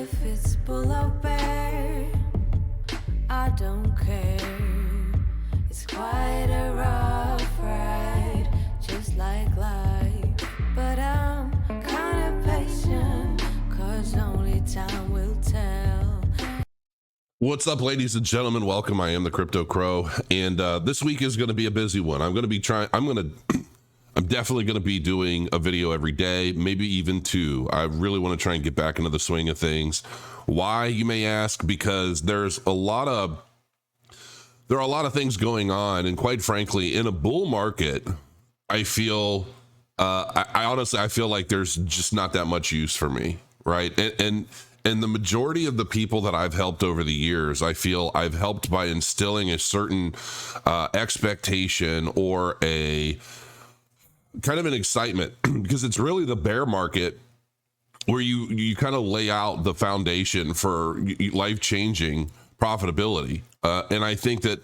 if it's bull or bear, I don't care. It's quite a rough ride, just like life. But I'm kinda patient, 'cause only time will tell. What's up, ladies and gentlemen? Welcome. I am the Crypto Crow, and this week is going to be a busy one. I'm definitely going to be doing a video every day, maybe even two. I really want to try and get back into the swing of things. Why, you may ask? Because there are a lot of things going on, and quite frankly, in a bull market, I feel I honestly feel like there's just not that much use for me, right? And the majority of the people that I've helped over the years, I feel I've helped by instilling a certain expectation or a kind of an excitement, because it's really the bear market where you kind of lay out the foundation for life-changing profitability. And I think that,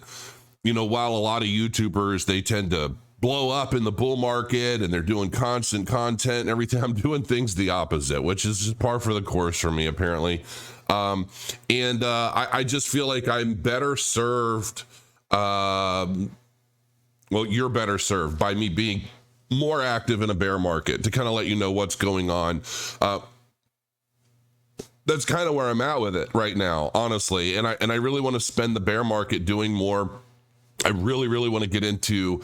while a lot of YouTubers, they tend to blow up in the bull market and they're doing constant content and everything, I'm doing things the opposite, which is just par for the course for me, apparently. I just feel like I'm better served. You're better served by me being more active in a bear market to kind of let you know what's going on. That's kind of where I'm at with it right now, honestly. And I really want to spend the bear market doing more. I really, really want to get into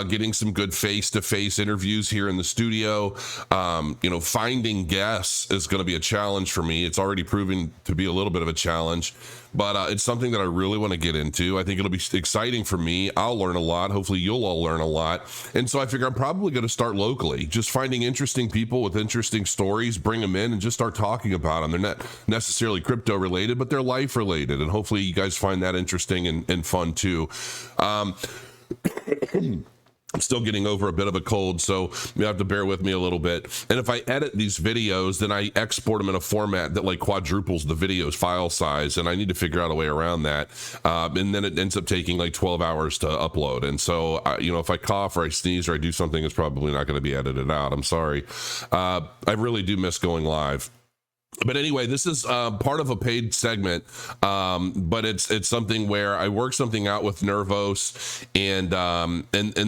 getting some good face-to-face interviews here in the studio. Finding guests is going to be a challenge for me. It's already proving to be a little bit of a challenge, but it's something that I really want to get into. I think it'll be exciting for me. I'll learn a lot. Hopefully you'll all learn a lot. And so I figure I'm probably going to start locally, just finding interesting people with interesting stories, bring them in and just start talking about them. They're not necessarily crypto related, but they're life related. And hopefully you guys find that interesting and fun too. I'm still getting over a bit of a cold, so you have to bear with me a little bit. And if I edit these videos, then I export them in a format that like quadruples the video's file size, and I need to figure out a way around that. And then it ends up taking like 12 hours to upload. And so, if I cough or I sneeze or I do something, it's probably not going to be edited out. I'm sorry. I really do miss going live. But anyway, this is part of a paid segment, but it's something where I work something out with Nervos, and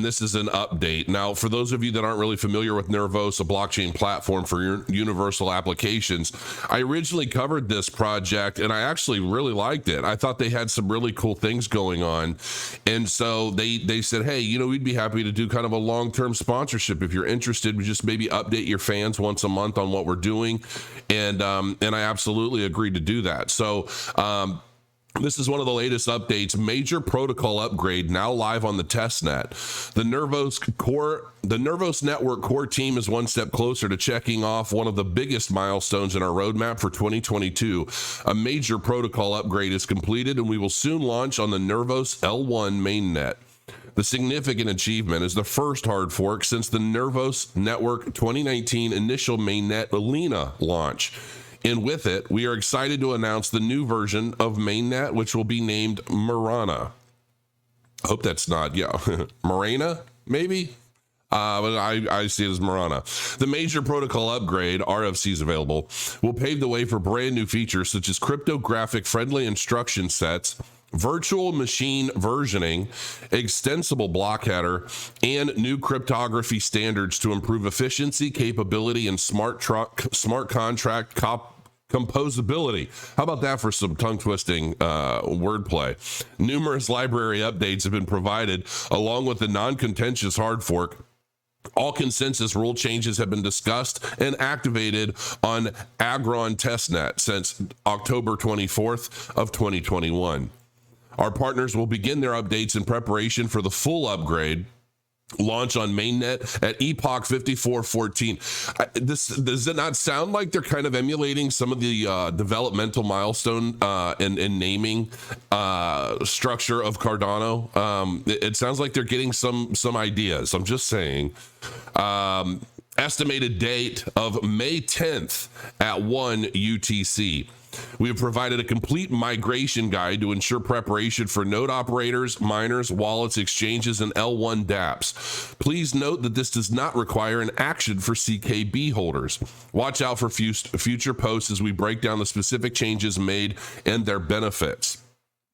this is an update. Now, for those of you that aren't really familiar with Nervos, a blockchain platform for universal applications, I originally covered this project, and I actually really liked it. I thought they had some really cool things going on, and so they said, hey, we'd be happy to do kind of a long-term sponsorship if you're interested. We just maybe update your fans once a month on what we're doing, and I absolutely agreed to do that. So this is one of the latest updates. Major protocol upgrade now live on the testnet. The Nervos network core team is one step closer to checking off one of the biggest milestones in our roadmap for 2022. A major protocol upgrade is completed, and we will soon launch on the Nervos L1 mainnet. The significant achievement is the first hard fork since the Nervos Network 2019 initial mainnet Lena launch. And with it, we are excited to announce the new version of mainnet, which will be named Marana. I hope that's not, Marana, maybe? But I see it as Marana. The major protocol upgrade, RFC is available, will pave the way for brand new features such as cryptographic-friendly instruction sets, virtual machine versioning, extensible block header, and new cryptography standards to improve efficiency, capability, and smart contract composability. How about that for some tongue-twisting wordplay? Numerous library updates have been provided along with the non-contentious hard fork. All consensus rule changes have been discussed and activated on Agron testnet since October 24th of 2021. Our partners will begin their updates in preparation for the full upgrade launch on mainnet at Epoch 5414. Does it not sound like they're kind of emulating some of the developmental milestone and naming structure of Cardano? It sounds like they're getting some ideas. I'm just saying. Estimated date of May 10th at 1 UTC. We have provided a complete migration guide to ensure preparation for node operators, miners, wallets, exchanges, and L1 dApps. Please note that this does not require an action for CKB holders. Watch out for future posts as we break down the specific changes made and their benefits.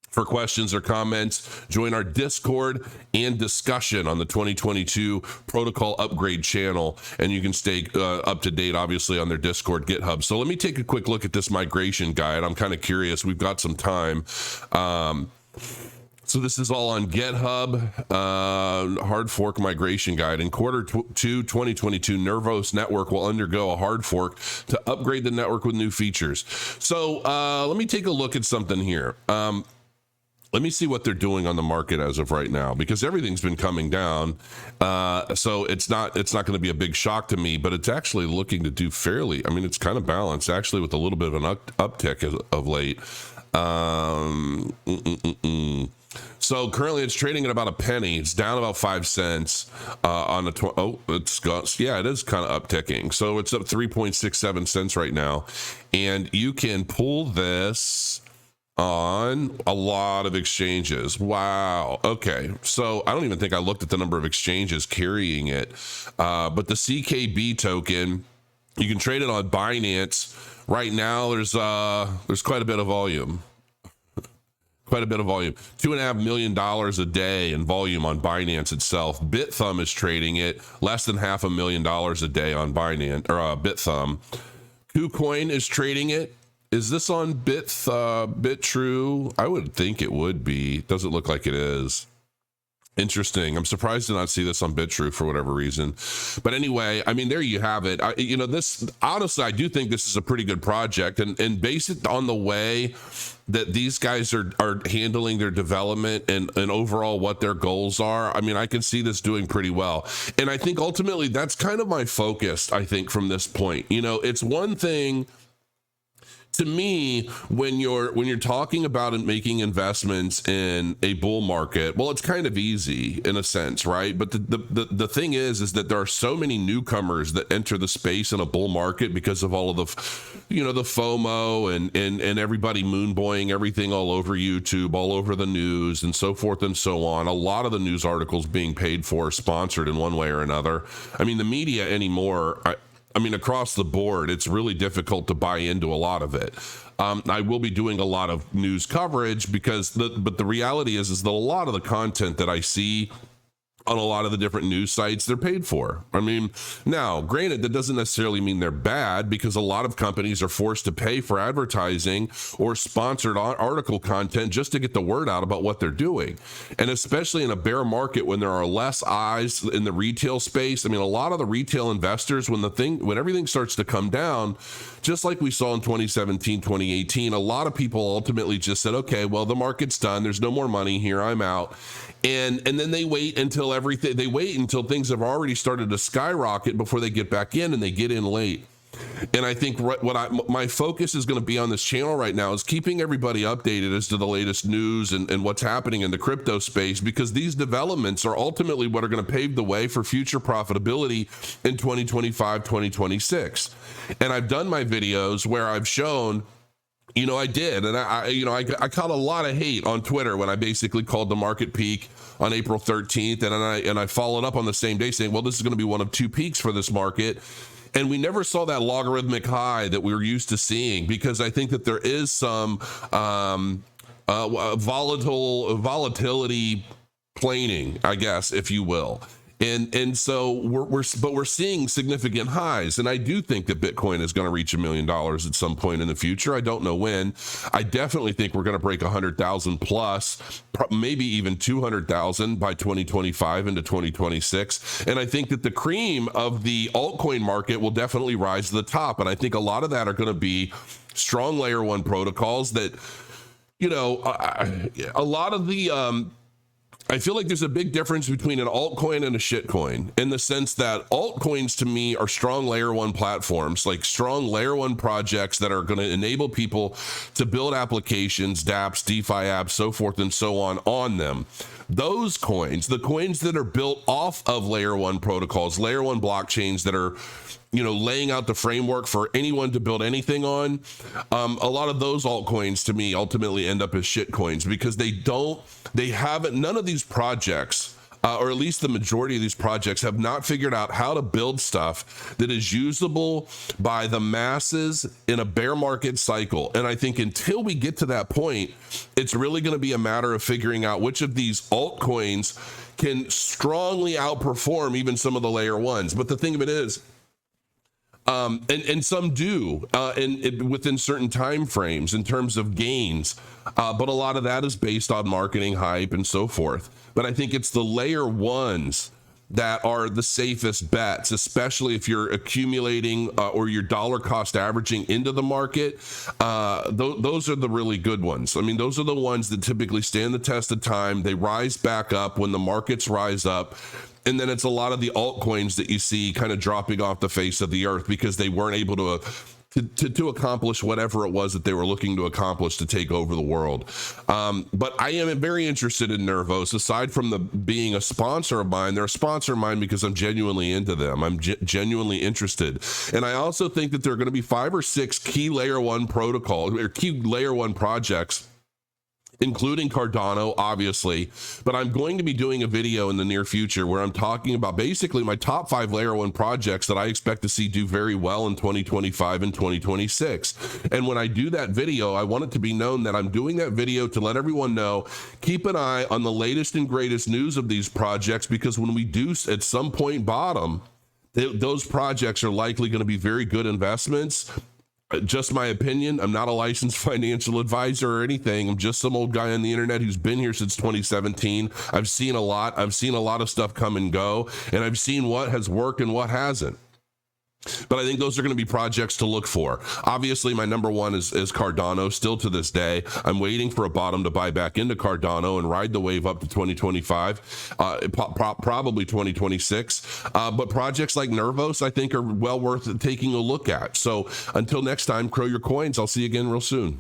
For questions or comments, join our Discord and discussion on the 2022 protocol upgrade channel, and you can stay up to date, obviously, on their Discord GitHub. So let me take a quick look at this migration guide. I'm kind of curious. We've got some time. So this is all on GitHub, hard fork migration guide. In quarter 2, 2022, Nervos network will undergo a hard fork to upgrade the network with new features. So let me take a look at something here. Let me see what they're doing on the market as of right now, because everything's been coming down. So it's not going to be a big shock to me, but it's actually looking to do fairly. I mean, it's kind of balanced actually with a little bit of an uptick of late. So currently it's trading at about a penny. It's down about 5 cents on the it is kind of upticking. So it's up 3.67 cents right now. And you can pull this on a lot of exchanges. Wow. Okay. So I don't even think I looked at the number of exchanges carrying it. But the CKB token, you can trade it on Binance. Right now there's quite a bit of volume. $2.5 million a day in volume on Binance itself. BitThumb is trading it less than $500,000 a day on Binance or BitThumb. KuCoin is trading it. Is this on BitTrue? I would think it would be. Doesn't look like it is. Interesting. I'm surprised to not see this on BitTrue for whatever reason. But anyway, I mean, there you have it. This honestly, I do think this is a pretty good project, and based on the way that these guys are handling their development and overall what their goals are, I mean, I can see this doing pretty well. And I think ultimately that's kind of my focus, I think, from this point. It's one thing to me, when you're talking about making investments in a bull market, well, it's kind of easy in a sense, right? But the thing is that there are so many newcomers that enter the space in a bull market because of all of the FOMO and everybody moonboying everything all over YouTube, all over the news, and so forth and so on. A lot of the news articles being paid for, sponsored in one way or another. I mean, the media anymore, I mean, across the board, it's really difficult to buy into a lot of it. I will be doing a lot of news coverage but the reality is that a lot of the content that I see on a lot of the different news sites, they're paid for. I mean, now, granted, that doesn't necessarily mean they're bad, because a lot of companies are forced to pay for advertising or sponsored article content just to get the word out about what they're doing. And especially in a bear market, when there are less eyes in the retail space, I mean, a lot of the retail investors, when everything starts to come down, just like we saw in 2017, 2018, a lot of people ultimately just said, okay, well, the market's done. There's no more money here. I'm out. And then they wait until things have already started to skyrocket before they get back in, and they get in late. And I think my focus is going to be on this channel right now is keeping everybody updated as to the latest news and what's happening in the crypto space, because these developments are ultimately what are going to pave the way for future profitability in 2025, 2026. And I've done my videos where I've shown, I did. And I caught a lot of hate on Twitter when I basically called the market peak on April 13th. And I followed up on the same day saying, well, this is going to be one of two peaks for this market. And we never saw that logarithmic high that we were used to seeing, because I think that there is some volatility planing, I guess, if you will. And so we're seeing significant highs, and I do think that Bitcoin is going to reach $1 million at some point in the future. I don't know when. I definitely think we're going to break 100,000 plus, maybe even 200,000 by 2025 into 2026. And I think that the cream of the altcoin market will definitely rise to the top. And I think a lot of that are going to be strong layer one protocols that, a lot of the I feel like there's a big difference between an altcoin and a shitcoin in the sense that altcoins to me are strong layer one platforms, like strong layer one projects that are going to enable people to build applications, dApps, DeFi apps, so forth and so on them. Those coins, the coins that are built off of layer one protocols, layer one blockchains that are, you know, laying out the framework for anyone to build anything on. A lot of those altcoins to me ultimately end up as shit coins because none of these projects, or at least the majority of these projects, have not figured out how to build stuff that is usable by the masses in a bear market cycle. And I think until we get to that point, it's really going to be a matter of figuring out which of these altcoins can strongly outperform even some of the layer ones. But the thing of it is, and some do, within certain time frames in terms of gains, but a lot of that is based on marketing hype and so forth. But I think it's the layer ones that are the safest bets, especially if you're accumulating or you're dollar cost averaging into the market. Those are the really good ones. I mean, those are the ones that typically stand the test of time. They rise back up when the markets rise up. And then it's a lot of the altcoins that you see kind of dropping off the face of the earth because they weren't able to accomplish whatever it was that they were looking to accomplish to take over the world. But I am very interested in Nervos. Aside from being a sponsor of mine, they're a sponsor of mine because I'm genuinely into them. I'm genuinely interested. And I also think that there are going to be 5 or 6 key layer one protocol or key layer one projects, including Cardano, obviously, but I'm going to be doing a video in the near future where I'm talking about basically my top 5 layer one projects that I expect to see do very well in 2025 and 2026. And when I do that video, I want it to be known that I'm doing that video to let everyone know, keep an eye on the latest and greatest news of these projects, because when we do at some point bottom, those projects are likely going to be very good investments. Just my opinion. I'm not a licensed financial advisor or anything. I'm just some old guy on the internet who's been here since 2017. I've seen a lot. I've seen a lot of stuff come and go, and I've seen what has worked and what hasn't. But I think those are going to be projects to look for. Obviously, my number one is Cardano, still to this day. I'm waiting for a bottom to buy back into Cardano and ride the wave up to 2025, probably 2026. But projects like Nervos, I think, are well worth taking a look at. So until next time, crow your coins. I'll see you again real soon.